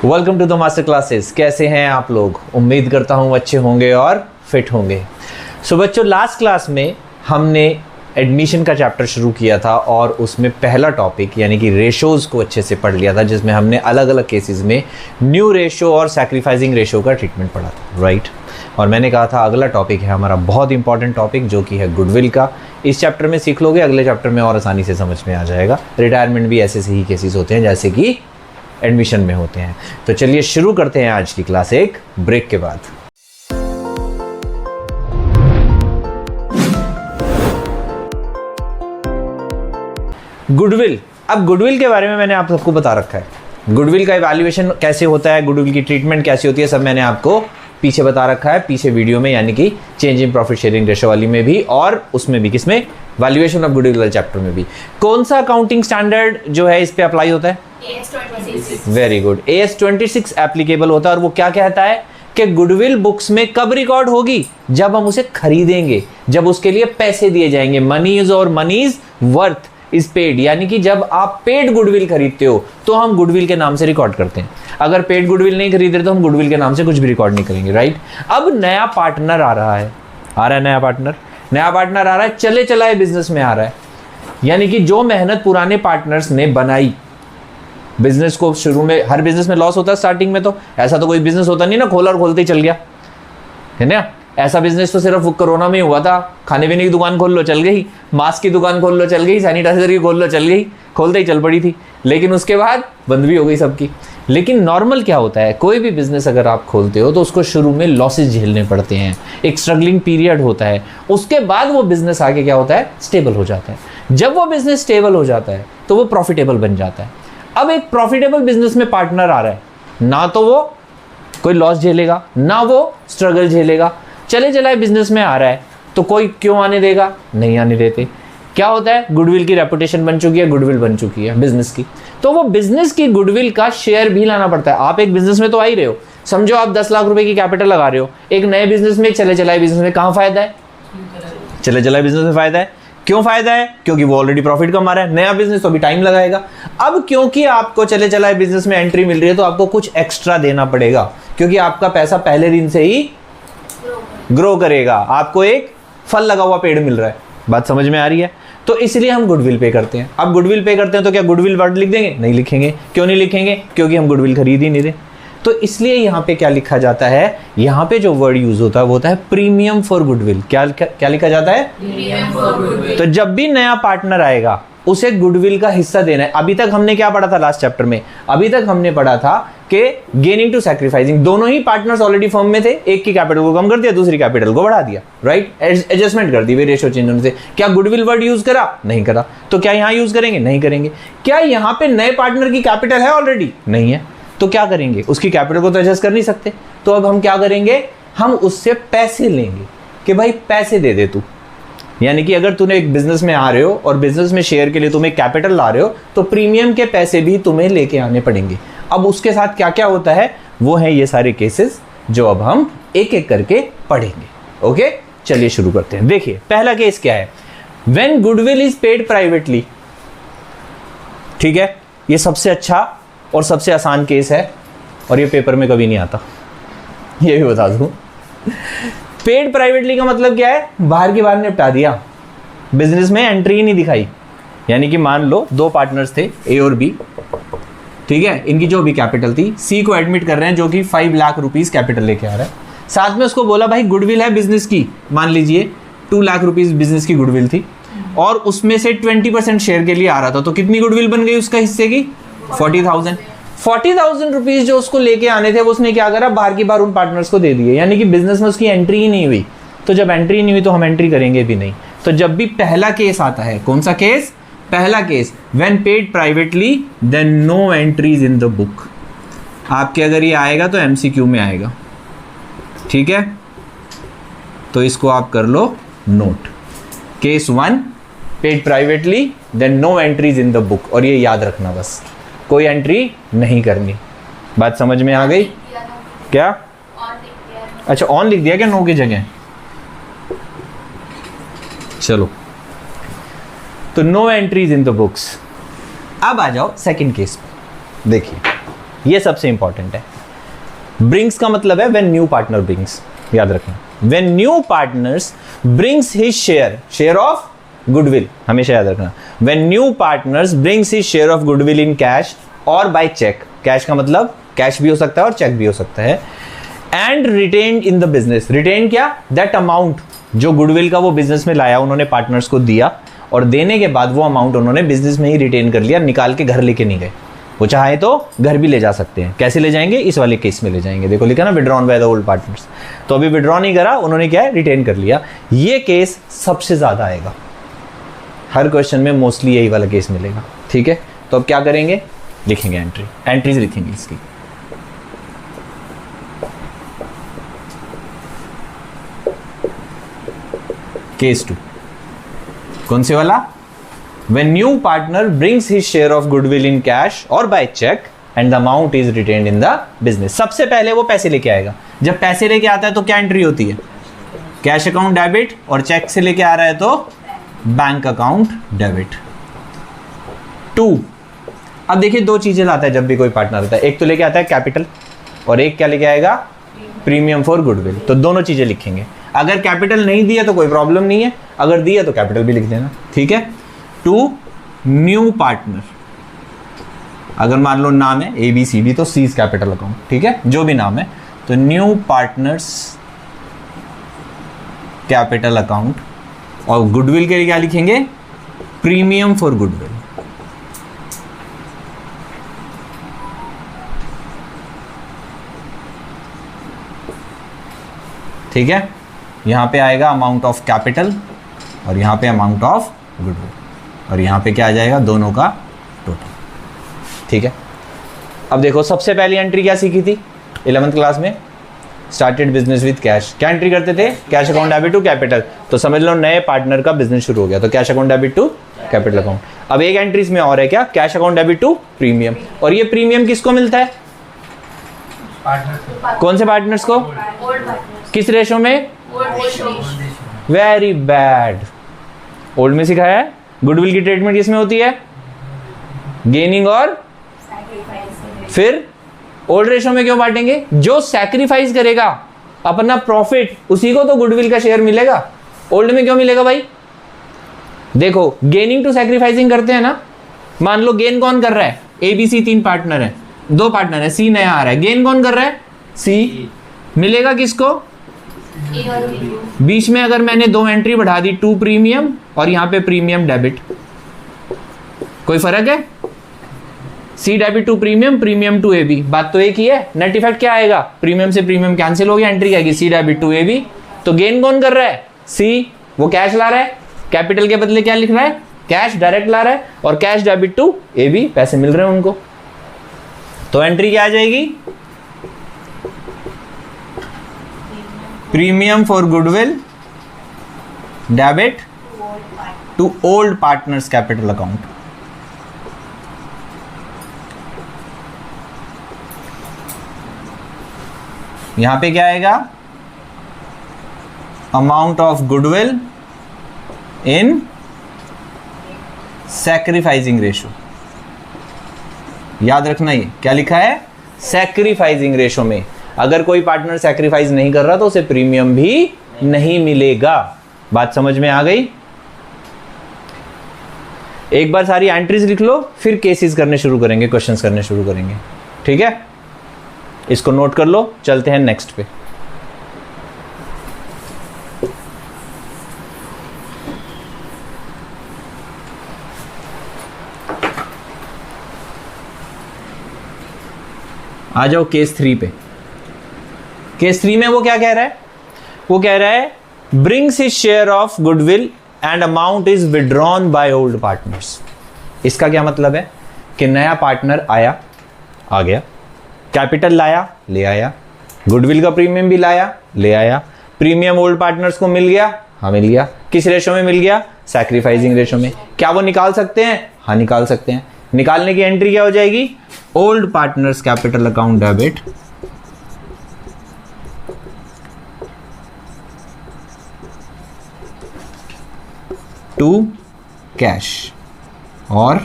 Welcome to the master classes. कैसे हैं आप लोग? उम्मीद करता हूँ अच्छे होंगे और फिट होंगे। सो बच्चों, लास्ट क्लास में हमने एडमिशन का चैप्टर शुरू किया था और उसमें पहला टॉपिक यानी कि रेशोज़ को अच्छे से पढ़ लिया था, जिसमें हमने अलग अलग केसेस में न्यू रेशो और सैक्रिफाइसिंग रेशो का ट्रीटमेंट पढ़ा था, राइट। और मैंने कहा था अगला टॉपिक है हमारा बहुत इंपॉर्टेंट टॉपिक, जो कि है गुडविल का। इस चैप्टर में सीख लोगे, अगले चैप्टर में और आसानी से समझ में आ जाएगा। रिटायरमेंट भी ऐसे से ही केसेस होते हैं जैसे कि एडमिशन में होते हैं। तो चलिए शुरू करते हैं आज की क्लास एक ब्रेक के बाद। गुडविल। अब गुडविल के बारे में मैंने आप सबको बता रखा है। गुडविल का इवैल्यूएशन कैसे होता है, गुडविल की ट्रीटमेंट कैसे होती है, सब मैंने आपको पीछे बता रखा है, पीछे वीडियो में, यानी कि change in profit sharing ratio वाली में भी और उसमें भी, किसमें, वैल्यूएशन ऑफ गुडविल वाले चैप्टर में भी। कौन सा अकाउंटिंग स्टैंडर्ड जो है इस पे अप्लाई होता है? AS26। Very good, AS26 applicable होता है। और वो क्या कहता है कि गुडविल बुक्स में कब रिकॉर्ड होगी? जब हम उसे खरीदेंगे, जब उसके लिए पैसे दिए जाएंगे। मनीज और मनीज वर्थ इज पेड, यानी कि जब आप पेड गुडविल खरीदते हो तो हम गुडविल के नाम से रिकॉर्ड करते हैं। अगर पेड गुडविल नहीं खरीद रहे तो हम गुडविल के नाम से कुछ भी रिकॉर्ड नहीं करेंगे, राइट। अब नया पार्टनर आ रहा है नया पार्टनर आ रहा है, चले चलाए बिजनेस में आ रहा है। यानी कि जो मेहनत पुराने पार्टनर्स ने बनाई बिजनेस को, शुरू में हर बिजनेस में लॉस होता है स्टार्टिंग में, तो ऐसा तो कोई बिजनेस होता नहीं ना खोला और खोलते ही चल गया, है ना। ऐसा बिजनेस तो सिर्फ कोरोना में ही हुआ था। खाने पीने की दुकान खोल लो चल गई, मास्क की दुकान खोल लो चल गई, सैनिटाइजर की खोल लो चल गई, खोलते ही चल पड़ी थी, लेकिन उसके बाद बंद भी हो गई सबकी। लेकिन नॉर्मल क्या होता है, कोई भी बिजनेस अगर आप खोलते हो तो उसको शुरू में लॉसेज झेलने पड़ते हैं, एक स्ट्रगलिंग पीरियड होता है। उसके बाद वो बिजनेस आगे क्या होता है, स्टेबल हो जाता है। जब वो बिजनेस स्टेबल हो जाता है तो वो प्रॉफिटेबल बन जाता है। अब एक प्रॉफिटेबल बिजनेस में पार्टनर आ रहा है, ना तो वो कोई लॉस झेलेगा ना वो स्ट्रगल झेलेगा। चले चलाए बिजनेस में आ रहा है तो कोई क्यों आने देगा? नहीं आने देते। क्या होता है, गुडविल की रेपुटेशन बन चुकी है, गुडविल बन चुकी है बिजनेस की, तो वो बिजनेस की गुडविल का शेयर भी लाना पड़ता है। आप एक बिजनेस में तो आ ही रहे हो, समझो आप 10 लाख रुपए की कैपिटल लगा रहे हो एक नए बिजनेस में, चले चलाए बिजनेस में। कहाँ फायदा है? चले चलाए बिजनेस में फायदा है। क्यों फायदा है? क्योंकि वो ऑलरेडी प्रॉफिट कमा रहा है। नया बिजनेस तो अभी टाइम लगाएगा। अब क्योंकि आपको चले चलाए बिजनेस में एंट्री मिल रही है तो आपको कुछ एक्स्ट्रा देना पड़ेगा, क्योंकि आपका पैसा पहले दिन से ही ग्रो करेगा, आपको एक फल लगा हुआ पेड़ मिल रहा है। बात समझ में आ रही है? तो इसलिए हम गुडविल पे करते हैं। अब गुडविल पे करते हैं तो क्या गुडविल वर्ड लिख देंगे? नहीं लिखेंगे। क्यों नहीं लिखेंगे? क्योंकि हम गुडविल खरीद ही नहीं रहे। तो इसलिए यहाँ पे क्या लिखा जाता है, यहाँ पे जो वर्ड यूज होता है वो होता है प्रीमियम फॉर गुडविल। क्या लिखा जाता है? Premium for goodwill. तो जब भी नया पार्टनर आएगा उसे गुडविल का हिस्सा देना है। अभी तक हमने क्या पढ़ा था लास्ट चैप्टर में? अभी तक हमने पढ़ा था कि गेनिंग टू सैक्रिफाइसिंग, दोनों ही पार्टनर्स ऑलरेडी फर्म में थे, एक की कैपिटल को कम कर दिया, दूसरी कैपिटल को बढ़ा दिया, राइट। एडजस्टमेंट कर दी वे रेशो चेंज होने से। क्या गुडविल वर्ड यूज करा? नहीं करा। तो क्या यहाँ यूज करेंगे? नहीं करेंगे। क्या यहाँ पे नए पार्टनर की कैपिटल है ऑलरेडी? नहीं है। तो क्या करेंगे? उसकी कैपिटल को तो एडजस्ट कर नहीं सकते, तो अब हम क्या करेंगे, हम उससे पैसे लेंगे कि भाई पैसे दे दे तू। यानी कि अगर तूने एक बिजनेस में आ रहे हो और बिजनेस में शेयर के लिए तुम्हें कैपिटल ला रहे हो तो प्रीमियम के पैसे भी तुम्हें लेके आने पड़ेंगे। अब उसके साथ क्या क्या होता है वो है ये सारे केसेस जो अब हम एक एक करके पढ़ेंगे। ओके, चलिए शुरू करते हैं। देखिए पहला केस क्या है, when goodwill is paid privately. ठीक है, ये सबसे अच्छा और सबसे आसान केस है और ये पेपर में कभी नहीं आता, ये भी बता दूं। पेड प्राइवेटली का मतलब क्या है, बाहर की बाहर निपटा दिया, बिजनेस में एंट्री ही नहीं दिखाई। यानी कि मान लो दो पार्टनर्स थे ए और बी, ठीक है, इनकी जो भी कैपिटल थी, सी को एडमिट कर रहे हैं जो कि 5 लाख रुपीस कैपिटल लेके आ रहा है। साथ में उसको बोला भाई गुडविल है बिजनेस की, मान लीजिए 2 लाख रुपीस बिजनेस की गुडविल थी और उसमें से 20% शेयर के लिए आ रहा था, तो कितनी गुडविल बन गई उसका हिस्से की? 40,000 रुपीज जो उसको लेके आने थे वो उसने क्या करा, बाहर की बाहर उन पार्टनर्स को दे दिए। यानी कि बिजनेस में उसकी एंट्री ही नहीं हुई। तो जब एंट्री नहीं हुई तो हम एंट्री करेंगे भी नहीं। तो जब भी पहला केस आता है, कौन सा केस? पहला case, when paid privately then no entries in the book. आपके अगर ये आएगा तो एमसीक्यू में आएगा, ठीक है, तो इसको आप कर लो note. Case 1, paid privately then no entries in the book, और ये याद रखना बस, कोई एंट्री नहीं करनी। बात समझ में आ गई? क्या? अच्छा, ऑन लिख दिया क्या नो की जगह? चलो, तो no entries in the books. अब आ जाओ सेकंड केस पे। देखिए ये सबसे इंपॉर्टेंट है। ब्रिंग्स का मतलब है व्हेन न्यू पार्टनर ब्रिंग्स, याद रखना, when new partners brings his share of goodwill, हमेशा याद रखना, when new partners brings his share of goodwill in cash और बाय चेक, कैश का मतलब कैश भी हो सकता है और चेक भी हो सकता है, and retained in the business, retain क्या, दैट अमाउंट जो गुडविल का वो बिजनेस में लाया उन्होंने पार्टनर्स को दिया, और देने के बाद वो अमाउंट उन्होंने बिजनेस में ही रिटेन कर लिया, निकाल के घर लेके नहीं गए। वो चाहे तो घर भी ले जा सकते हैं, कैसे ले जाएंगे, इस वाले केस में ले जाएंगे, देखो लिखा ना withdrawn by the old partners, तो अभी विड्रॉ नहीं करा उन्होंने, क्या है, रिटेन कर लिया। ये केस सबसे ज्यादा आएगा, हर क्वेश्चन में मोस्टली यही वाला केस मिलेगा, ठीक है। तो अब क्या करेंगे, लिखेंगे एंट्रीज लिखेंगे इसकी। केस 2 कौन से वाला, when new partner brings his share of goodwill in cash or by check and the amount is retained in the business। सबसे पहले वो पैसे लेके आएगा, जब पैसे लेके आता है तो क्या एंट्री होती है, कैश अकाउंट डेबिट, और चेक से लेके आ रहा है तो बैंक अकाउंट डेबिट। 2, अब देखिए दो चीजें लाता है जब भी कोई पार्टनर आता है, एक तो लेके आता है कैपिटल और एक क्या लेके आएगा, प्रीमियम फॉर गुडविल, तो दोनों चीजें लिखेंगे। अगर कैपिटल नहीं दिया तो कोई प्रॉब्लम नहीं है, अगर दिया तो कैपिटल भी लिख देना, ठीक है। 2 न्यू पार्टनर, अगर मान लो नाम है ABCD तो सीज कैपिटल अकाउंट, ठीक है, जो भी नाम है, तो न्यू पार्टनर्स कैपिटल अकाउंट, और गुडविल के लिए क्या लिखेंगे, प्रीमियम फॉर गुडविल। ठीक है, यहां पे आएगा अमाउंट ऑफ कैपिटल और यहां पे अमाउंट ऑफ गुडविल, और यहाँ पे क्या आ जाएगा, दोनों का टोटल, ठीक है। अब देखो सबसे पहली एंट्री क्या सीखी थी 11th क्लास में, स्टार्टेड बिजनेस विद कैश, क्या एंट्री करते थे, cash account debit to capital, तो समझ लो नए पार्टनर का बिजनेस शुरू हो गया, तो cash account debit to capital account. अब एक एंट्री इसमें और है क्या, cash account debit to premium, और ये प्रीमियम किसको मिलता है, कौन से पार्टनर्स को, किस रेशो में, वेरी बैड, ओल्ड में सिखाया है। गुडविल की ट्रीटमेंट किसमें होती है, गेनिंग और फिर ओल्ड रेशो में क्यों बांटेंगे, जो सैक्रिफाइस करेगा अपना प्रॉफिट उसी को तो गुडविल का शेयर मिलेगा, ओल्ड में क्यों मिलेगा भाई। देखो गेनिंग टू सैक्रिफाइसिंग करते हैं ना, मान लो गेन कौन कर रहा है, ABC 3 पार्टनर है, 2 पार्टनर है, C नया आ रहा है, गेन कौन कर रहा है, C, मिलेगा किसको, बीच में अगर मैंने 2 एंट्री बढ़ा दी, 2 प्रीमियम और यहां पे प्रीमियम डेबिट, कोई फर्क है, C debit to premium, premium to AB, बात तो एक ही है। नेट इफेक्ट क्या आएगा, प्रीमियम से प्रीमियम कैंसिल हो गया, एंट्री आएगी C डेबिट टू AB, तो गेन कौन कर रहा है, C, वो कैश ला रहा है, कैपिटल के बदले क्या लिख रहा है, कैश डायरेक्ट ला रहा है, और कैश डेबिट टू AB, पैसे मिल रहे हैं उनको, तो एंट्री क्या आ जाएगी, premium for goodwill debit to old partners capital account. यहां पे क्या आएगा, amount of goodwill in sacrificing ratio, याद रखना ये क्या लिखा है, सैक्रिफाइसिंग रेशो में अगर कोई पार्टनर सैक्रिफाइस नहीं कर रहा तो उसे प्रीमियम भी नहीं मिलेगा। बात समझ में आ गई। एक बार सारी एंट्रीज लिख लो, फिर केसेस करने शुरू करेंगे, क्वेश्चंस करने शुरू करेंगे, ठीक है। इसको नोट कर लो, चलते हैं नेक्स्ट पे। आ जाओ केस 3 पे। केस 3 में वो क्या कह रहा है, वो कह रहा है brings his share of goodwill and amount is withdrawn by old partners. इसका क्या मतलब है कि नया पार्टनर आया, आ गया, कैपिटल लाया, ले आया, गुडविल का प्रीमियम भी लाया, ले आया, प्रीमियम ओल्ड पार्टनर्स को मिल गया, हाँ मिल गया, किस रेशो में मिल गया, सैक्रिफाइसिंग रेशो में। क्या वो निकाल सकते हैं, हाँ निकाल सकते हैं। निकालने की एंट्री क्या हो जाएगी, old partners capital account debit to cash और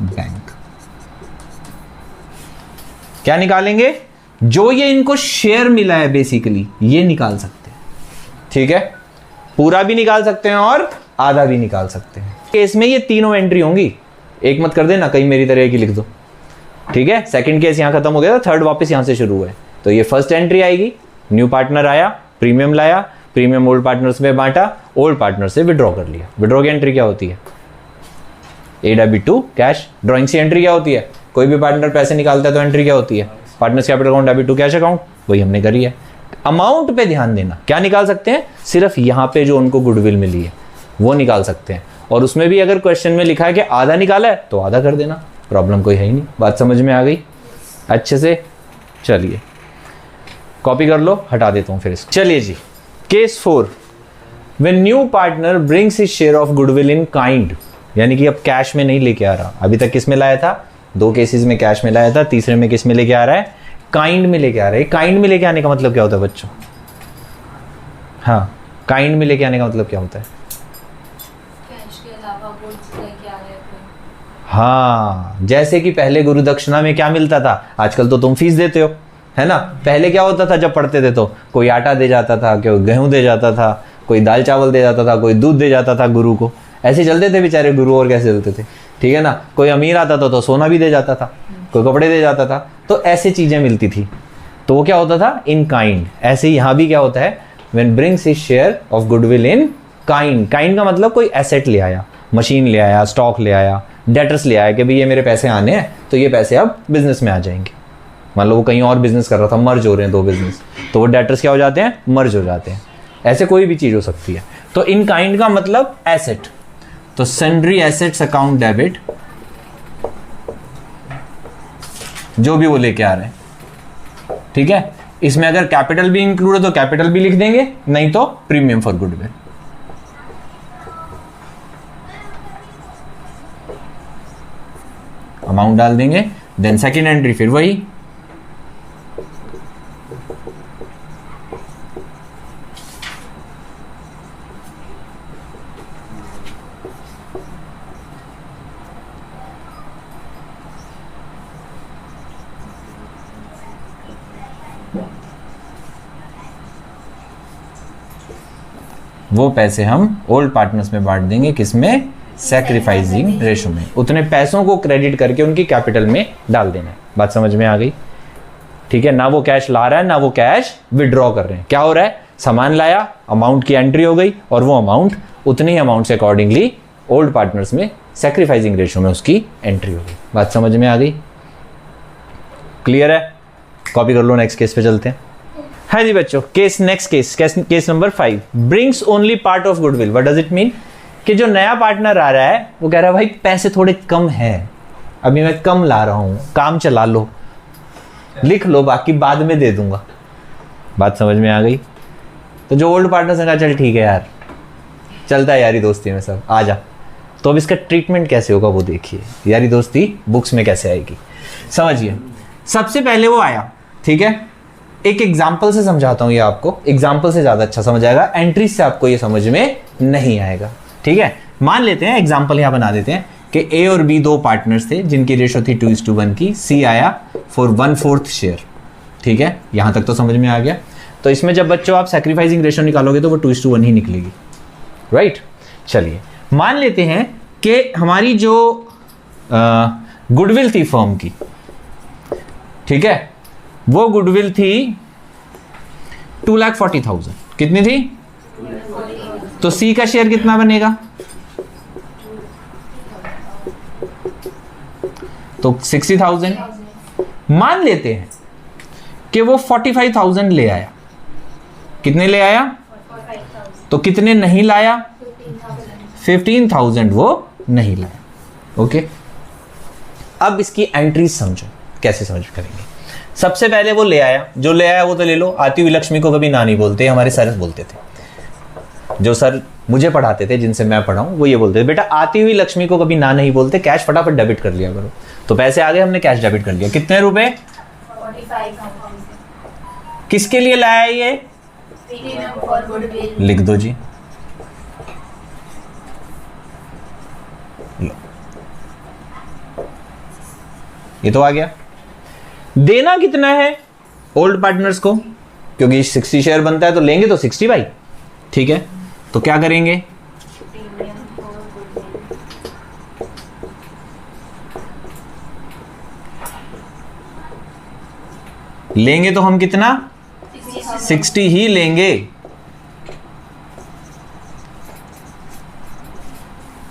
बैंक। क्या निकालेंगे? जो ये इनको शेयर मिला है बेसिकली ये निकाल सकते हैं, ठीक है? पूरा भी निकाल सकते हैं और आधा भी निकाल सकते हैं। केस में ये तीनों एंट्री होंगी, एक मत कर देना कहीं मेरी तरह की लिख दो, ठीक है? सेकंड केस यहां खत्म हो गया था, थर्ड वापस यहां से शुरू हुआ है। तो ये फर्स्ट एंट्री आएगी, न्यू पार्टनर आया, प्रीमियम लाया, प्रीमियम ओल्ड पार्टनर्स में बांटा, ओल्ड पार्टनर से विड्रॉ कर लिया। विड्रॉ की एंट्री क्या होती है? A-2 cash. ड्रॉइंग सी एंट्री क्या होती है? कोई भी पार्टनर पैसे निकालता है तो एंट्री क्या होती है? Partners capital account A-2 cash account, वही हमने करी है। अमाउंट पे ध्यान देना, क्या निकाल सकते हैं? सिर्फ यहां पे जो उनको गुडविल मिली है वो निकाल सकते हैं, और उसमें भी अगर क्वेश्चन में लिखा है कि आधा निकाला है तो आधा कर देना, प्रॉब्लम कोई है ही नहीं। बात समझ में आ गई अच्छे से? चलिए कॉपी कर लो, हटा देता हूं फिर इसको। चलिए जी, case 4, when new partner brings his share of goodwill in kind, यानी कि अब कैश में नहीं लेके आ रहा। अभी तक किस में लाया था? 2 केसेस में कैश में लाया था, तीसरे में किस में लेके आ रहा है? काइंड में लेके आ रहा है। काइंड में लेके आने का मतलब क्या होता है बच्चों? हाँ, काइंड में लेके आने का मतलब क्या होता है? कैश के अलावा गुड्स लेके आ रहे हैं। हाँ, जैसे कि पहले गुरु दक्षिणा में क्या मिलता था, आजकल तो तुम फीस देते हो, है ना? पहले क्या होता था जब पढ़ते थे तो कोई आटा दे जाता था, कोई गेहूं दे जाता था, कोई दाल चावल दे जाता था, कोई दूध दे जाता था गुरु को। ऐसे चलते थे बेचारे गुरु, और कैसे चलते थे, ठीक है ना? कोई अमीर आता था तो सोना भी दे जाता था, कोई कपड़े दे जाता था, तो ऐसे चीजें मिलती थी। तो वो क्या होता था? In kind. ऐसे ही यहां भी क्या होता है? When brings his share of goodwill in kind. Kind का मतलब कोई एसेट ले आया, मशीन ले आया, स्टॉक ले आया, डेटर्स ले आया कि भाई ये मेरे पैसे आने हैं तो ये पैसे अब बिजनेस में आ जाएंगे। मान लो वो कहीं और बिजनेस कर रहा था, मर्ज हो रहे हैं 2 बिजनेस, तो वो डेटर्स क्या हो जाते हैं? मर्ज हो जाते हैं। ऐसे कोई भी चीज हो सकती है। तो इन काइंड का मतलब एसेट, तो सन्ड्री एसेट्स अकाउंट डेबिट, जो भी वो लेके आ रहे हैं, ठीक है? इसमें अगर कैपिटल भी इंक्लूड है तो कैपिटल भी लिख देंगे, नहीं तो प्रीमियम फॉर गुडविल। अमाउंट डाल देंगे, देन सेकेंड एंट्री फिर वही, वो पैसे हम ओल्ड पार्टनर्स में बांट देंगे, किसमें? सैक्रिफाइसिंग रेशो में। उतने पैसों को क्रेडिट करके उनकी कैपिटल में डाल देना है। बात समझ में आ गई? ठीक है ना? वो कैश ला रहा है ना वो कैश विड्रॉ कर रहे हैं। क्या हो रहा है? सामान लाया, अमाउंट की एंट्री हो गई, और वो अमाउंट उतनी ही अमाउंट से अकॉर्डिंगली ओल्ड पार्टनर्स में सैक्रिफाइसिंग रेशो में उसकी एंट्री हो गई। बात समझ में आ गई? क्लियर है? कॉपी कर लो, नेक्स्ट केस पे चलते हैं। हाँ जी बच्चों, next case number 5, brings only part of goodwill. What does it mean? कि जो नया पार्टनर आ रहा है वो कह रहा है भाई पैसे थोड़े कम हैं, अभी मैं कम ला रहा हूं, काम चला लो, लिख लो, बाकी बाद में दे दूंगा। बात समझ में आ गई? तो जो ओल्ड पार्टनर से कहा चल ठीक है यार, चलता है यारी दोस्ती में सब, आ जा। तो अब इसका ट्रीटमेंट कैसे होगा वो देखिए, यारी दोस्ती बुक्स में कैसे आएगी समझिए। सबसे पहले वो आया, ठीक है? एक एग्जाम्पल से समझाता हूं ये आपको, एग्जाम्पल से ज्यादा अच्छा समझ आएगा, एंट्री से आपको ये समझ में नहीं आएगा, ठीक है? मान लेते हैं एग्जाम्पल यहां बना देते हैं कि ए और बी 2 पार्टनर्स थे जिनकी रेशो थी 2:1 की। सी आया फॉर 1/4 शेयर, ठीक है? यहां तक तो समझ में आ गया। तो इसमें जब बच्चों आप सैक्रिफाइसिंग रेशो निकालोगे तो वो 2:1 ही निकलेगी, राइट? चलिए मान लेते हैं कि हमारी जो गुडविल थी फर्म की, ठीक है, वो गुडविल थी 2,40,000। कितनी थी? तो सी का शेयर कितना बनेगा? तो 60,000। मान लेते हैं कि वो 45,000 ले आया। कितने ले आया? तो कितने नहीं लाया? 15,000 वो नहीं लाया। ओके, अब इसकी एंट्री समझो, कैसे समझ करेंगे। सबसे पहले वो ले आया, जो ले आया वो तो ले लो। आती हुई लक्ष्मी को कभी ना नहीं बोलते, हमारे सर बोलते थे, जो सर मुझे पढ़ाते थे, जिनसे मैं पढ़ा हूं, वो ये बोलते थे बेटा आती हुई लक्ष्मी को कभी ना नहीं बोलते, कैश फटाफट डेबिट कर लिया करो। तो पैसे आ गए, हमने कैश डेबिट कर लिया। कितने रुपए? 45,000। किसके लिए लाया ये? लिख दो जी, ये तो आ गया। देना कितना है ओल्ड पार्टनर्स को, क्योंकि 60 शेयर बनता है तो लेंगे तो 60 भाई, ठीक है। तो क्या करेंगे, प्रीमियम और गुडविल लेंगे तो हम कितना 60 ही लेंगे।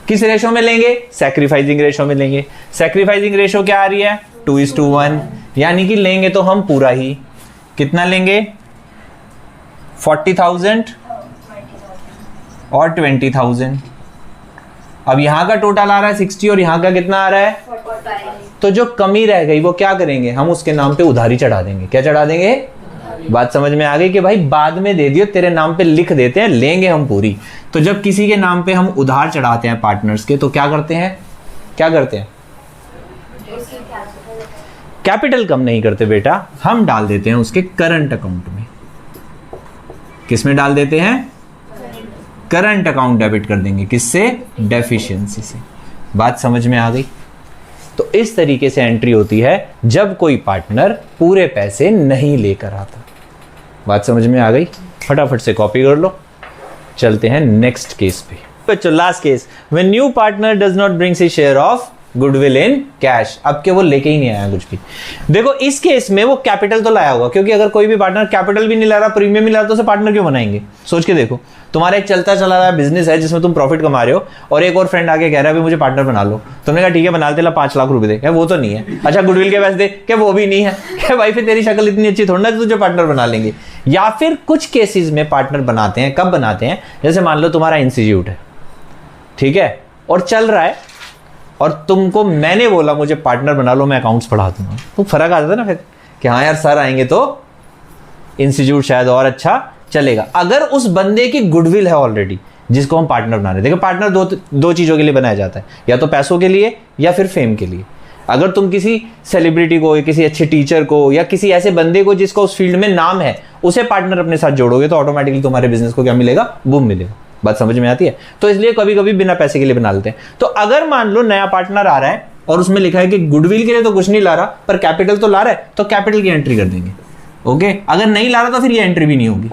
किस रेशो में लेंगे, सैक्रिफाइसिंग रेशो में लेंगे। सैक्रिफाइसिंग रेशो क्या आ रही है 2:1, यानी कि लेंगे तो हम पूरा ही, कितना लेंगे 40,000 और 20,000। अब यहां का टोटल आ रहा है 60 और यहां का कितना आ रहा है, 45। तो जो कमी रह गई वो क्या करेंगे, हम उसके नाम पे उधारी चढ़ा देंगे। क्या चढ़ा देंगे, बात समझ में आ गई कि भाई बाद में दे दियो, तेरे नाम पे लिख देते हैं, लेंगे हम पूरी। तो जब किसी के नाम पे हम उधार चढ़ाते हैं पार्टनर्स के, तो क्या करते हैं, क्या करते हैं, कैपिटल कम नहीं करते बेटा, हम डाल देते हैं उसके करंट अकाउंट में। किस में डाल देते हैं, करंट अकाउंट डेबिट कर देंगे, किससे, डेफिशिएंसी से। बात समझ में आ गई। तो इस तरीके से एंट्री होती है जब कोई पार्टनर पूरे पैसे नहीं लेकर आता। बात समझ में आ गई, फटाफट से कॉपी कर लो। चलते हैं नेक्स्ट केस पे। बच्चों last case, when new partner does not brings his share of goodwill in cash. अब के वो लेके ही नहीं आया कुछ भी। देखो इस केस में वो कैपिटल तो लाया होगा, क्योंकि अगर कोई भी पार्टनर कैपिटल भी नहीं ला रहा, प्रीमियम भी ला रहा, तो उसे पार्टनर क्यों बनाएंगे। सोच के देखो, तुम्हारा एक चलता चला रहा बिजनेस है जिसमें तुम प्रॉफिट कमा रहे हो, और एक और फ्रेंड आके कह रहा है मुझे पार्टनर बना लो। तुमने कहा ठीक है बना लेते, 5 लाख रुपए दे, क्या वो तो नहीं है। अच्छा गुडविल के पैसे दे, क्या वो भी नहीं है। क्या भाई फिर तेरी शक्ल इतनी अच्छी थोड़ी ना तुझे पार्टनर बना लेंगे। या फिर कुछ केसेस में पार्टनर बनाते हैं, कब बनाते हैं, जैसे मान लो तुम्हारा इंस्टीट्यूट है, ठीक है, और चल रहा है, और तुमको मैंने बोला मुझे पार्टनर बना लो, मैं अकाउंट्स पढ़ा दूंगा, तो फर्क आ जाता है ना फिर कि हाँ यार सर आएंगे तो इंस्टीट्यूट शायद और अच्छा चलेगा। अगर उस बंदे की गुडविल है ऑलरेडी जिसको हम पार्टनर बना रहे हैं। देखो पार्टनर दो चीजों के लिए बनाया जाता है, या तो पैसों के लिए या फिर फेम के लिए। अगर तुम किसी सेलिब्रिटी को, किसी अच्छे टीचर को, या किसी ऐसे बंदे को जिसका उस फील्ड में नाम है, उसे पार्टनर अपने साथ जोड़ोगे तो ऑटोमेटिकली तुम्हारे बिजनेस को क्या मिलेगा, बूम मिलेगा। बात समझ में आती है। तो इसलिए कभी कभी बिना पैसे के लिए बना लेते हैं। तो अगर मान लो नया पार्टनर आ रहा है और उसमें लिखा है कि गुडविल के लिए तो कुछ नहीं ला रहा पर कैपिटल तो ला रहा है, तो कैपिटल की एंट्री कर देंगे। ओके, अगर नहीं ला रहा तो फिर ये एंट्री भी नहीं होगी।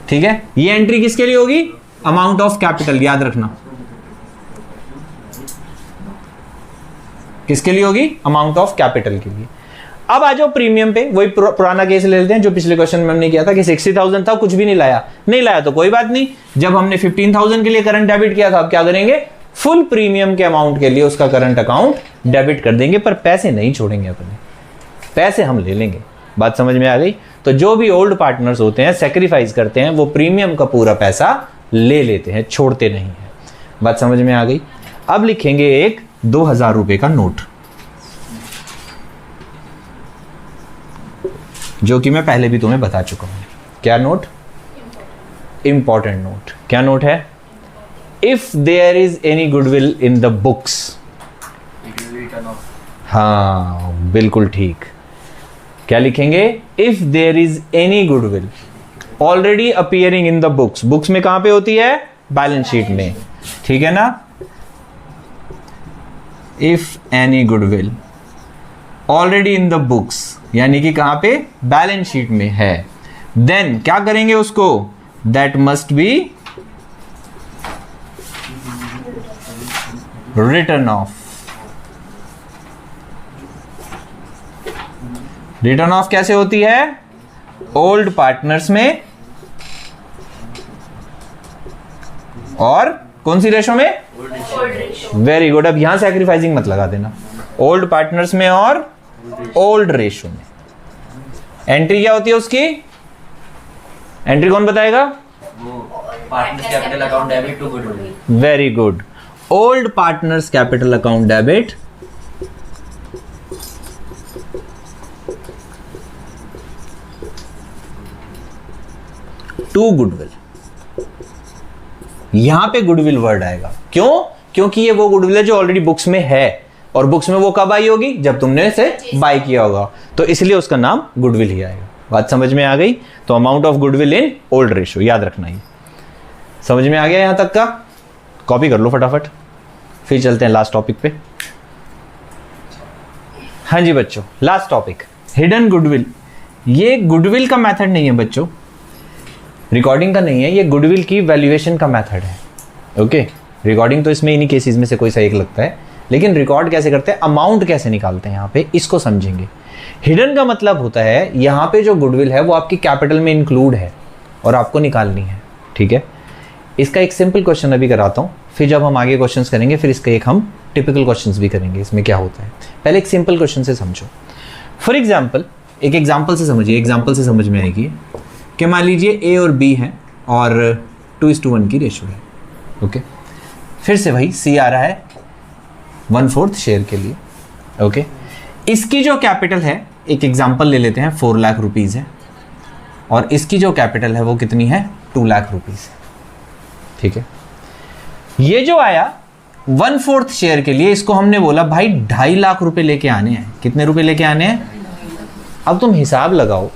ठीक है, ये एंट्री किसके लिए होगी, अमाउंट ऑफ कैपिटल, याद रखना किसके लिए होगी, अमाउंट ऑफ कैपिटल के लिए। अब आ जाओ प्रीमियम पे, वही पुराना केस ले लेते हैं जो पिछले क्वेश्चन में हमने किया था कि 60,000 था, कुछ भी नहीं लाया तो कोई बात नहीं। जब हमने 15,000 के लिए करंट डेबिट किया था, अब क्या करेंगे, फुल प्रीमियम के अमाउंट के लिए उसका करंट अकाउंट डेबिट कर देंगे, पर पैसे नहीं छोड़ेंगे अपने, पैसे हम ले लेंगे। बात समझ में आ गई। तो जो भी ओल्ड पार्टनर्स होते हैं, सेक्रीफाइस करते हैं, वो प्रीमियम का पूरा पैसा ले लेते हैं, छोड़ते नहीं है। बात समझ में आ गई। अब लिखेंगे एक 2,000 रुपए का नोट, जो कि मैं पहले भी तुम्हें बता चुका हूं। क्या नोट, इंपॉर्टेंट नोट। क्या नोट है, if there is any goodwill in the books. हाँ बिल्कुल ठीक। क्या लिखेंगे, if there is any goodwill already appearing in the books. Books में कहां पे होती है, बैलेंस शीट में, ठीक है ना। If any goodwill already in the books, यानी कि कहां पे, बैलेंस शीट में है, देन क्या करेंगे उसको, that must be return of. Return of कैसे होती है, ओल्ड पार्टनर्स में, और कौन सी रेशो में, वेरी गुड। अब यहां सैक्रिफाइसिंग मत लगा देना, ओल्ड पार्टनर्स में और ओल्ड रेशो में। एंट्री क्या होती है उसकी, एंट्री कौन बताएगा, partners capital account debit to goodwill. Very good, old partners capital account debit to goodwill. यहां पे गुडविल वर्ड आएगा, क्यों, क्योंकि ये वो गुडविल है जो ऑलरेडी बुक्स में है, और बुक्स में वो कब आई होगी, जब तुमने इसे बाय किया होगा, तो इसलिए उसका नाम गुडविल ही आएगा। बात समझ में आ गई। तो amount of goodwill in old ratio, याद रखना। ये समझ में आ गया यहाँ तक का? कॉपी कर लो फटाफट, फिर चलते हैं लास्ट टॉपिक पे। हाँ जी बच्चों, लास्ट टॉपिक हिडन गुडविल। ये गुडविल का मेथड नहीं है बच्चों, रिकॉर्डिंग का नहीं है, ये गुडविल की वैल्यूएशन का मेथड है। ओके, रिकॉर्डिंग तो इसमें इन्हीं केसेस में से कोई सा एक लगता है, लेकिन रिकॉर्ड कैसे करते हैं, अमाउंट कैसे निकालते हैं यहाँ पे, इसको समझेंगे। हिडन का मतलब होता है यहाँ पे जो गुडविल है वो आपकी कैपिटल में इंक्लूड है और आपको निकालनी है। ठीक है, इसका एक सिंपल क्वेश्चन अभी कराता हूँ, फिर जब हम आगे क्वेश्चंस करेंगे फिर इसका एक हम टिपिकल क्वेश्चंस भी करेंगे इसमें क्या होता है। पहले एक सिंपल क्वेश्चन से समझो। फॉर एग्जाम्पल, एक एग्जाम्पल से समझिए, एग्जाम्पल से समझ में आएगी कि मान लीजिए ए और बी है और 2:1 की रेशो है। ओके, फिर से भाई सी आ रहा है 1/4 शेयर के लिए। ओके, इसकी जो कैपिटल है, एक एग्जाम्पल ले लेते हैं, 4 लाख रुपीज़ है और इसकी जो कैपिटल है वो कितनी है, 2 लाख रुपीज़ है। ठीक है, ये जो आया 1/4 शेयर के लिए, इसको हमने बोला भाई 2.5 लाख रुपए लेके आने हैं। कितने रुपए लेके आने हैं? अब तुम हिसाब लगाओ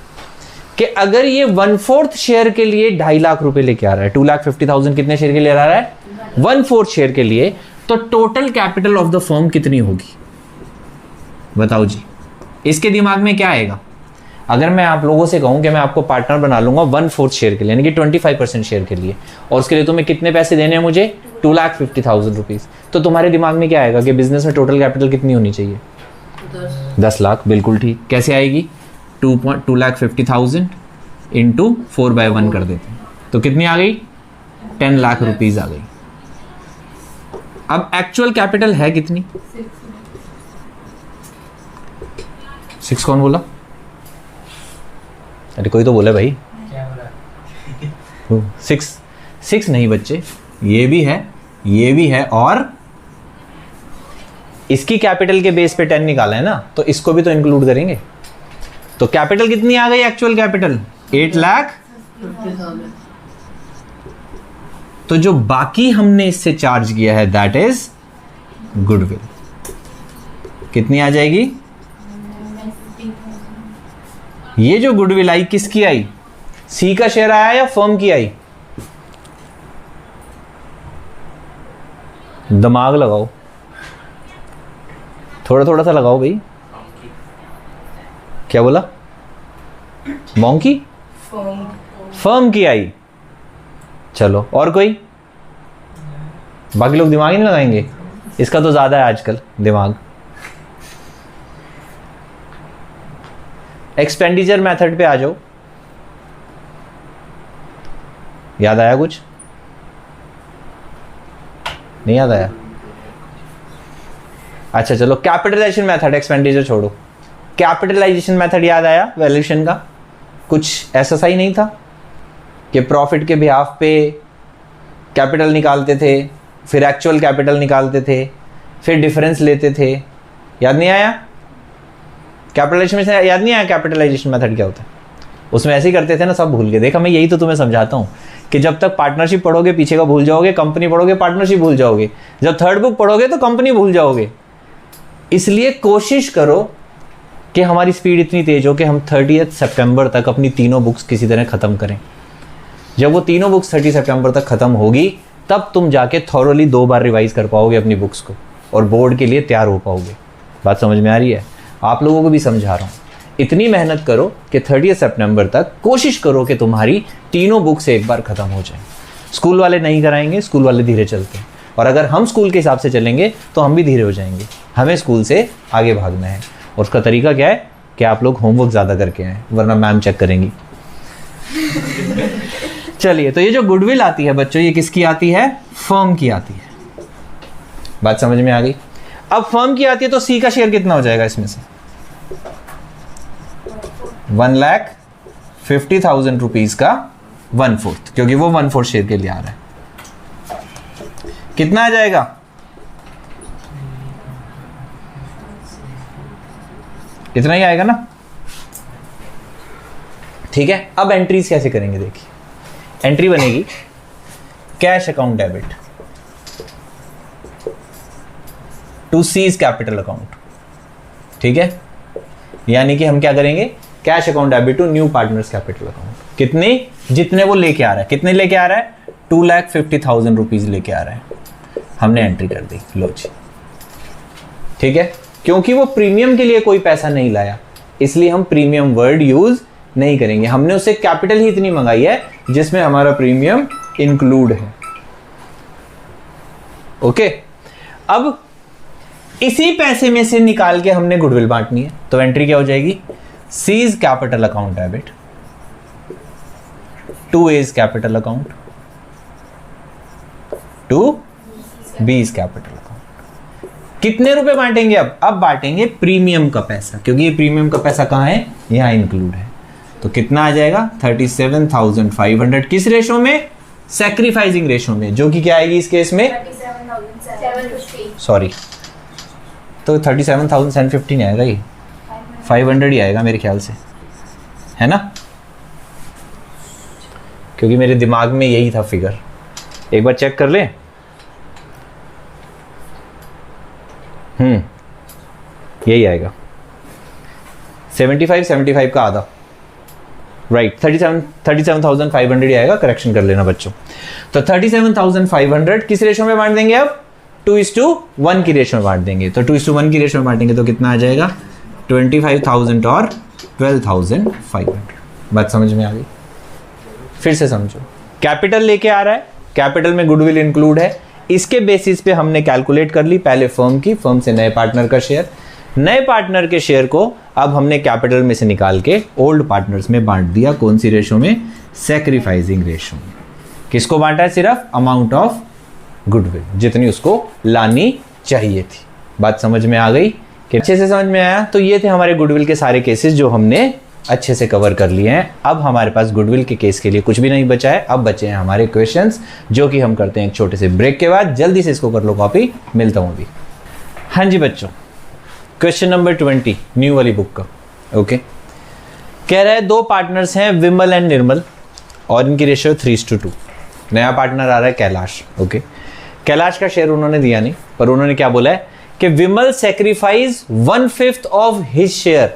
कि अगर ये 1/4 शेयर के लिए 2.5 लाख रुपए लेके आ रहा है, 2,50,000 कितने शेयर के लिए आ रहा है? 1/4 शेयर के लिए, तो total capital of the firm कितनी होगी बताओ जी। इसके दिमाग में क्या आएगा? अगर मैं आप लोगों से कहूं कि मैं आपको पार्टनर बना लूंगा 1/4 शेयर के लिए, यानी कि 25% शेयर के लिए, और उसके लिए तुम्हें कितने पैसे देने हैं मुझे? 2,50,000 रुपीज़। तो तुम्हारे दिमाग में क्या आएगा कि बिजनेस में टोटल कैपिटल कितनी होनी चाहिए? 10 लाख। बिल्कुल ठीक। कैसे आएगी? 2,50,000 इंटू 4/1 कर देते हैं, तो कितनी आ गई? 10 लाख रुपीज़ आ गई। अब एक्चुअल कैपिटल है कितनी? 6 कौन बोला? अरे कोई तो बोले भाई। क्या बोला? 6 नहीं बच्चे, ये भी है, ये भी है, और इसकी कैपिटल के बेस पे 10 निकाला है ना, तो इसको भी तो इंक्लूड करेंगे। तो कैपिटल कितनी आ गई? Actual capital 8,50,000। तो जो बाकी हमने इससे चार्ज किया है दैट इज गुडविल। कितनी आ जाएगी? ये जो गुडविल आई किसकी आई? सी का शेयर आया या फर्म की आई? दिमाग लगाओ, थोड़ा थोड़ा सा लगाओ भाई। क्या बोला? मॉन्की? फर्म की आई। चलो, और कोई? बाकी लोग दिमाग ही नहीं लगाएंगे? इसका तो ज्यादा है आजकल दिमाग। एक्सपेंडिचर मेथड पे आ जाओ। याद आया कुछ? नहीं याद आया? अच्छा चलो, कैपिटलाइजेशन मेथड, एक्सपेंडिचर छोड़ो। कैपिटलाइजेशन मेथड याद आया वैल्यूएशन का? कुछ ऐसा सही नहीं था कि प्रॉफिट के बिहाफ पे कैपिटल निकालते थे, फिर एक्चुअल कैपिटल निकालते थे, फिर डिफरेंस लेते थे? याद नहीं आया? कैपिटलाइजेशन में याद नहीं आया कैपिटलाइजेशन मेथड क्या होता है? उसमें ऐसे ही करते थे ना, सब भूल गए। देखा, मैं यही तो तुम्हें समझाता हूँ कि जब तक पार्टनरशिप पढ़ोगे पीछे का भूल जाओगे, कंपनी पढ़ोगे पार्टनरशिप भूल जाओगे, जब थर्ड बुक पढ़ोगे तो कंपनी भूल जाओगे। इसलिए कोशिश करो कि हमारी स्पीड इतनी तेज हो कि हम 30 सितंबर तक अपनी तीनों बुक्स किसी तरह ख़त्म करें। जब वो तीनों बुक्स 30 सितंबर तक ख़त्म होगी तब तुम जाके थॉरोली 2 बार रिवाइज कर पाओगे अपनी बुक्स को और बोर्ड के लिए तैयार हो पाओगे। बात समझ में आ रही है? आप लोगों को भी समझा रहा हूँ, इतनी मेहनत करो कि 30 सितंबर तक कोशिश करो कि तुम्हारी तीनों बुक्स एक बार ख़त्म हो जाएं। स्कूल वाले नहीं कराएंगे, स्कूल वाले धीरे चलते हैं, और अगर हम स्कूल के हिसाब से चलेंगे तो हम भी धीरे हो जाएंगे। हमें स्कूल से आगे भागना है, और उसका तरीका क्या है कि आप लोग होमवर्क ज़्यादा करके आएँ, वरना मैम चेक करेंगी। चलिए, तो ये जो गुडविल आती है बच्चों, ये किसकी आती है? फर्म की आती है। बात समझ में आ गई? अब फर्म की आती है तो सी का शेयर कितना हो जाएगा इसमें से? 1,50,000 रुपीज का 1/4, क्योंकि वो 1/4 शेयर के लिए आ रहा है। कितना आ जाएगा? इतना ही आएगा ना? ठीक है, अब एंट्रीज कैसे करेंगे देखिए। एंट्री बनेगी cash account debit to C's capital account. ठीक है, यानी कि हम क्या करेंगे? Cash account debit to new partners capital account. कितनी? जितने वो लेके आ रहा है। कितने लेके आ रहा है? 2,50,000 रुपीज लेके आ रहा है। हमने एंट्री कर दी, लो जी, ठीक है। क्योंकि वो प्रीमियम के लिए कोई पैसा नहीं लाया, इसलिए हम प्रीमियम वर्ड यूज नहीं करेंगे। हमने उससे कैपिटल ही इतनी मंगाई है जिसमें हमारा प्रीमियम इंक्लूड है। ओके, अब इसी पैसे में से निकाल के हमने गुडविल बांटनी है, तो एंट्री क्या हो जाएगी? C is capital account debit, 2A is capital account, 2B is capital account. कितने रुपए बांटेंगे? अब बांटेंगे प्रीमियम का पैसा, क्योंकि ये प्रीमियम का पैसा कहां है? यहां इंक्लूड है। तो कितना आ जाएगा? 37,500। किस रेशो में? सैक्रिफाइसिंग रेशो में, जो कि क्या आएगी इस केस में? 37,750 सॉरी, तो 37,750 नहीं आएगा, ये 500 ही आएगा मेरे ख्याल से, है ना? क्योंकि मेरे दिमाग में यही था फिगर। एक बार चेक कर लें। यही आएगा 75 का आधा, राइट। 37,500 ही आएगा, करेक्शन कर लेना बच्चों। तो 37,500 किस रेशो में बांट देंगे? अब 2:1 की रेशो में बांट देंगे। तो 2:1 की रेशो में बांटेंगे तो कितना आ जाएगा? 25,000 और 12,500। बात समझ में आ गई? फिर से समझो, कैपिटल लेके आ रहा है, कैपिटल में गुडविल इंक्लूड है, इसके बेसिस पे हमने कैलकुलेट कर ली पहले फर्म की, फर्म से नए पार्टनर का शेयर, नए पार्टनर के शेयर को अब हमने कैपिटल में से निकाल के ओल्ड पार्टनर्स में बांट दिया। कौन सी रेशो में? सैक्रिफाइसिंग रेशो में। किसको बांटा है? सिर्फ अमाउंट ऑफ गुडविल, जितनी उसको लानी चाहिए थी। बात समझ में आ गई? कि अच्छे से समझ में आया? तो ये थे हमारे गुडविल के सारे केसेस जो हमने अच्छे से कवर कर लिए हैं। अब हमारे पास गुडविल के केस के लिए कुछ भी नहीं बचा है, अब बचे हैं हमारे क्वेश्चंस, जो कि हम करते हैं एक छोटे से ब्रेक के बाद। जल्दी से इसको कर लो कॉपी, मिलता हूं अभी। हाँ जी बच्चों, क्वेश्चन नंबर 20 न्यू वाली बुक का। ओके, कह रहा है दो पार्टनर्स हैं विमल एंड निर्मल और इनकी रेशियो 3:2। नया पार्टनर आ रहा है कैलाश। ओके, कैलाश का शेयर उन्होंने दिया नहीं, पर उन्होंने क्या बोला है कि विमल सेक्रीफाइस 1/5 ऑफ हिज शेयर।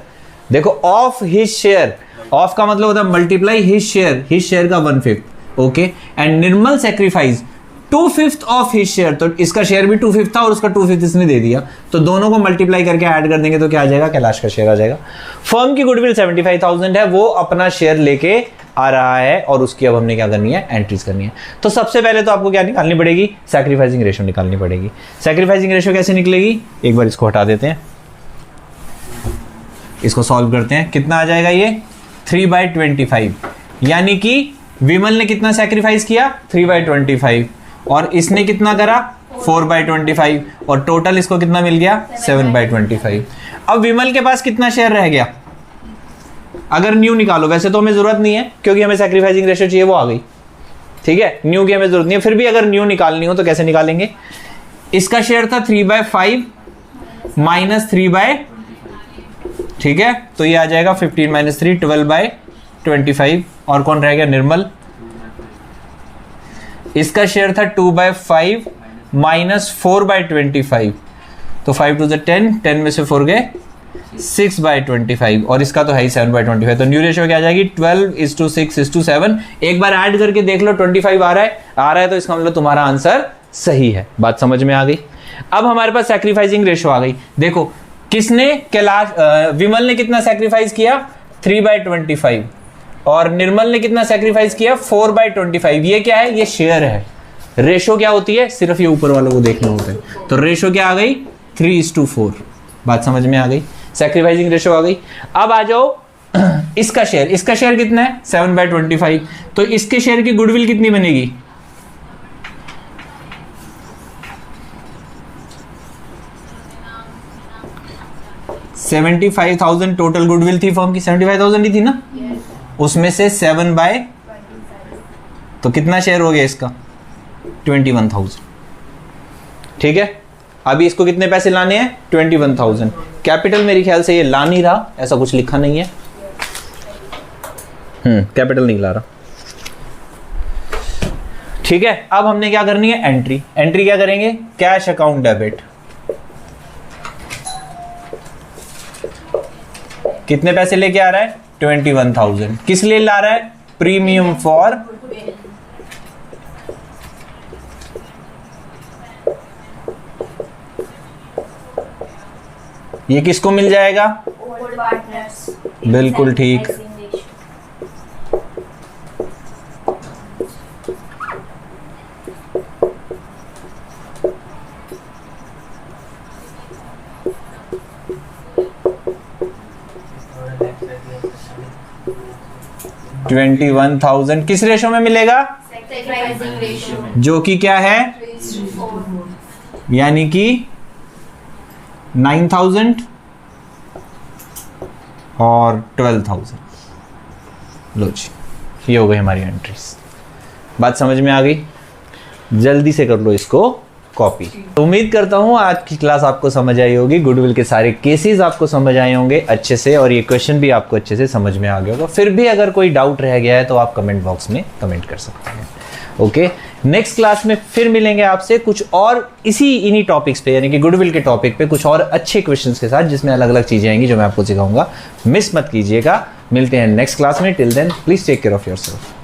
देखो, ऑफ हिज शेयर, ऑफ का मतलब होता है मल्टीप्लाई हिज शेयर का 1/5। Okay, and Nirmal sacrifice 2/5 of his share. तो इसका शेयर भी 2/5 था और उसका 2/5 इसने दे दिया, तो दोनों को मल्टीप्लाई करके ऐड कर देंगे तो क्या आ जाएगा? कैलाश का शेयर आ जाएगा। फर्म की गुडविल 75,000 है, वो अपना शेयर लेके आ रहा है और उसकी अब हमने क्या करनी है? एंट्रीज करनी है। तो सबसे पहले तो आपको क्या निकालनी पड़ेगी? सैक्रिफाइसिंग रेशो निकालनी पड़ेगी। सैक्रिफाइसिंग रेशो कैसे निकलेगी? एक बार इसको हटा देते हैं, इसको सॉल्व करते हैं। कितना आ जाएगा ये? 3/25। यानी कि विमल ने कितना सैक्रिफाइस किया? 3/25, और इसने कितना करा? 4/25, और टोटल इसको कितना मिल गया? 7/25। अब विमल के पास कितना शेयर रह गया? अगर न्यू निकालो, वैसे तो हमें जरूरत नहीं है क्योंकि हमें सैक्रिफाइसिंग रेशो चाहिए, वो आ गई, ठीक है, न्यू की हमें जरूरत नहीं है। फिर भी अगर न्यू निकालनी हो तो कैसे निकालेंगे? इसका शेयर था 3/5 माइनस 3/, ठीक है, तो ये आ जाएगा 15 माइनस 3, 12/25। और कौन रह गया? निर्मल। इसका शेयर था 2/5 माइनस 4/25, तो 5 to 10, 10 में से 4 गए 6/25, और इसका तो है ही 7/25। तो न्यू रेशियो क्या आ जाएगी? 12:6:7। एक बार ऐड करके देख लो, 25 आ रहा है तो इसका मतलब तुम्हारा आंसर सही है। बात समझ में आ गई? अब हमारे पास सैक्रिफाइसिंग रेशियो आ गई। देखो, किसने? कैलाश, विमल ने कितना सैक्रिफाइस किया? 3/25, और निर्मल ने कितना सैक्रिफाइस किया? 4/25। ये क्या है? ये शेयर है। रेशो क्या होती है? सिर्फ ये ऊपर वालों को देखना होता है। तो रेशो क्या आ गई? 3:4। बात समझ में आ गई? सैक्रिफाइसिंग रेशो आ गई। अब आ जाओ इसका शेयर कितना है? 7/25। तो इसके शेयर की गुडविल कितनी बनेगी? $75,000 टोटल गुडविल थी फर्म की, 75,000 ही थी ना? उसमें से 7/, तो कितना शेयर हो गया इसका? 21,000। ठीक है, अभी इसको कितने पैसे लाने हैं? 21,000। कैपिटल मेरे ख्याल से ये ला नहीं रहा, ऐसा कुछ लिखा नहीं है। कैपिटल नहीं ला रहा। ठीक है, अब हमने क्या करनी है? एंट्री क्या करेंगे? Cash account debit. कितने पैसे लेके आ रहा है? 21,000। किस लिए ला रहा है? प्रीमियम फॉर ये किसको मिल जाएगा? Old partners. बिल्कुल ठीक। 21,000 किस रेशो में मिलेगा? Sacrificing ratio. जो कि क्या है? यानी कि 9,000 और 12,000। लो जी, ये हो गई हमारी एंट्रीज। बात समझ में आ गई? जल्दी से कर लो इसको कॉपी। तो उम्मीद करता हूँ आज की क्लास आपको समझ आई होगी, गुडविल के सारे केसेस आपको समझ आए होंगे अच्छे से, और ये क्वेश्चन भी आपको अच्छे से समझ में आ गया होगा। फिर भी अगर कोई डाउट रह गया है तो आप कमेंट बॉक्स में कमेंट कर सकते हैं। ओके, नेक्स्ट क्लास में फिर मिलेंगे आपसे कुछ और इन्हीं टॉपिक्स पे, यानी कि गुडविल के टॉपिक पे कुछ और अच्छे क्वेश्चंस के साथ, जिसमें अलग अलग चीजें आएंगी जो मैं आपको सिखाऊंगा। मिस मत कीजिएगा। मिलते हैं नेक्स्ट क्लास में। Till then please take care of yourself.